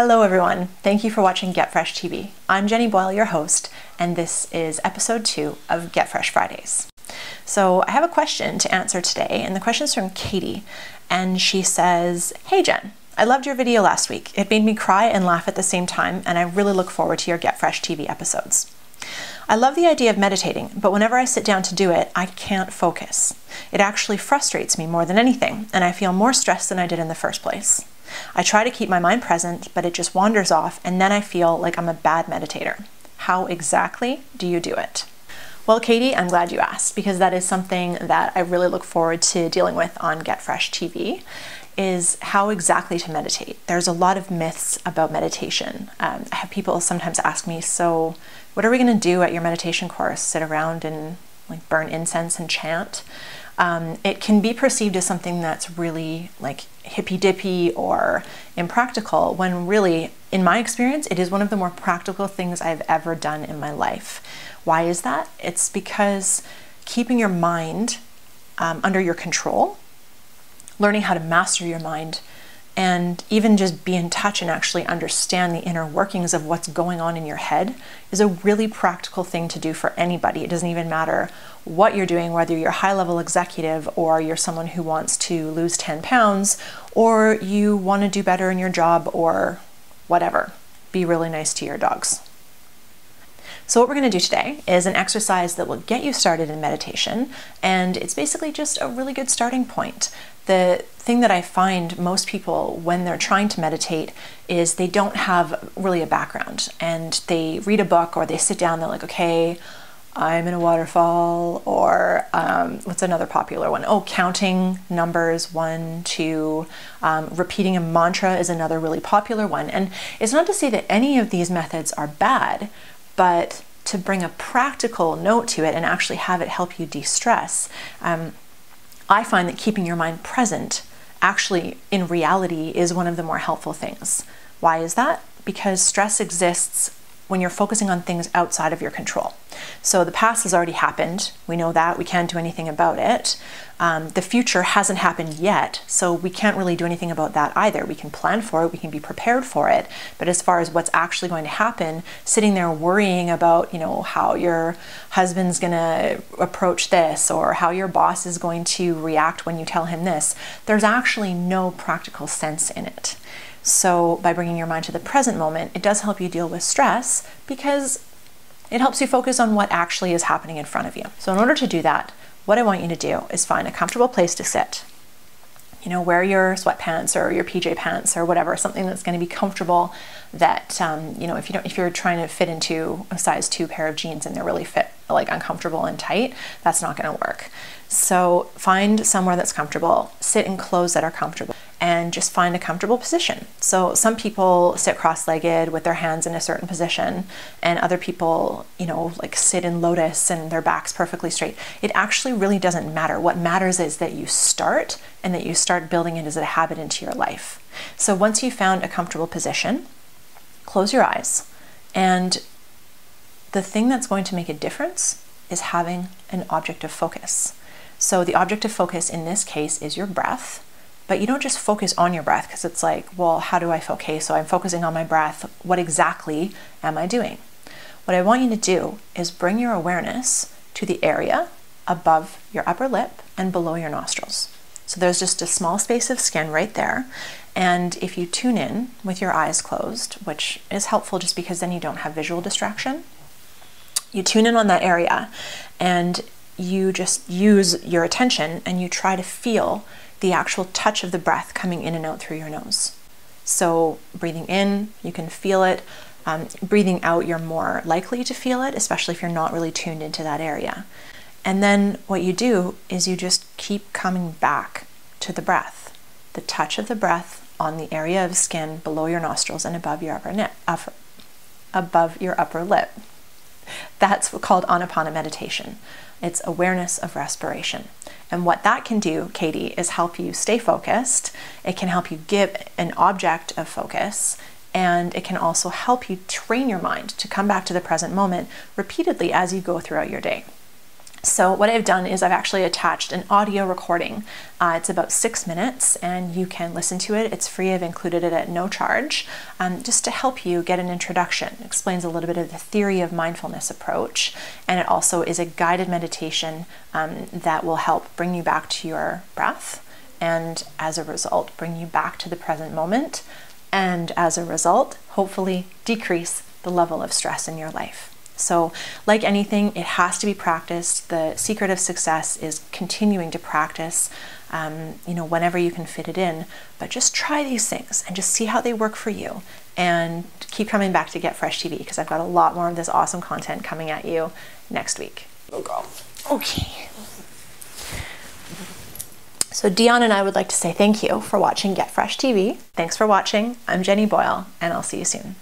Hello everyone, thank you for watching Get Fresh TV. I'm Jenny Boyle, your host, and this is episode 2 of Get Fresh Fridays. So I have a question to answer today, and the question is from Katie, and she says, "Hey Jen, I loved your video last week. It made me cry and laugh at the same time, and I really look forward to your Get Fresh TV episodes. I love the idea of meditating, but whenever I sit down to do it, I can't focus. It actually frustrates me more than anything, and I feel more stressed than I did in the first place. I try to keep my mind present, but it just wanders off, and then I feel like I'm a bad meditator. How exactly do you do it?" Well, Katie, I'm glad you asked, because that is something that I really look forward to dealing with on Get Fresh TV, is how exactly to meditate. There's a lot of myths about meditation. I have people sometimes ask me, so what are we going to do at your meditation course? Sit around and like burn incense and chant? It can be perceived as something that's really like hippy-dippy or impractical, when really, in my experience, it is one of the more practical things I've ever done in my life. Why is that? It's because keeping your mind under your control, learning how to master your mind, and even just be in touch and actually understand the inner workings of what's going on in your head is a really practical thing to do for anybody. It doesn't even matter what you're doing, whether you're a high-level executive or you're someone who wants to lose 10 pounds or you want to do better in your job or whatever. Be really nice to your dogs. So what we're going to do today is an exercise that will get you started in meditation, and it's basically just a really good starting point. The thing that I find most people when they're trying to meditate is they don't have really a background, and they read a book or they sit down, they're like, okay, I'm in a waterfall, or what's another popular one? Oh, counting numbers, 1, 2, repeating a mantra is another really popular one. And it's not to say that any of these methods are bad, but to bring a practical note to it and actually have it help you de-stress. I find that keeping your mind present actually in reality is one of the more helpful things. Why is that? Because stress exists when you're focusing on things outside of your control. So the past has already happened. We know that. We can't do anything about it. The future hasn't happened yet, so we can't really do anything about that either. We can plan for it, we can be prepared for it, but as far as what's actually going to happen, sitting there worrying about, how your husband's gonna approach this or how your boss is going to react when you tell him this, there's actually no practical sense in it. So by bringing your mind to the present moment, it does help you deal with stress because it helps you focus on what actually is happening in front of you. So in order to do that, what I want you to do is find a comfortable place to sit. Wear your sweatpants or your PJ pants or whatever, something that's going to be comfortable that, if you're trying to fit into a size 2 pair of jeans and they're really uncomfortable and tight, that's not going to work. So find somewhere that's comfortable, sit in clothes that are comfortable, and just find a comfortable position. So some people sit cross-legged with their hands in a certain position, and other people, sit in lotus and their back's perfectly straight. It actually really doesn't matter. What matters is that you start, and that you start building it as a habit into your life. So once you've found a comfortable position, close your eyes, and the thing that's going to make a difference is having an object of focus. So the object of focus in this case is your breath, but you don't just focus on your breath because it's like, well, how do I focus? Okay, so I'm focusing on my breath. What exactly am I doing? What I want you to do is bring your awareness to the area above your upper lip and below your nostrils. So there's just a small space of skin right there. And if you tune in with your eyes closed, which is helpful just because then you don't have visual distraction, you tune in on that area and you just use your attention and you try to feel the actual touch of the breath coming in and out through your nose. So breathing in, you can feel it. Breathing out, you're more likely to feel it, especially if you're not really tuned into that area. And then what you do is you just keep coming back to the breath, the touch of the breath on the area of skin below your nostrils and above your upper lip. That's called Anapana meditation. It's awareness of respiration. And what that can do, Katie, is help you stay focused. It can help you give an object of focus, and it can also help you train your mind to come back to the present moment repeatedly as you go throughout your day. So what I've done is I've actually attached an audio recording. It's about 6 minutes and you can listen to it. It's free. I've included it at no charge, just to help you get an introduction. It explains a little bit of the theory of mindfulness approach, and it also is a guided meditation that will help bring you back to your breath, and as a result, bring you back to the present moment, and as a result, hopefully decrease the level of stress in your life. So like anything, it has to be practiced. The secret of success is continuing to practice, whenever you can fit it in. But just try these things and just see how they work for you. And keep coming back to Get Fresh TV, because I've got a lot more of this awesome content coming at you next week. Oh, girl. Okay. So Dion and I would like to say thank you for watching Get Fresh TV. Thanks for watching. I'm Jenny Boyle, and I'll see you soon.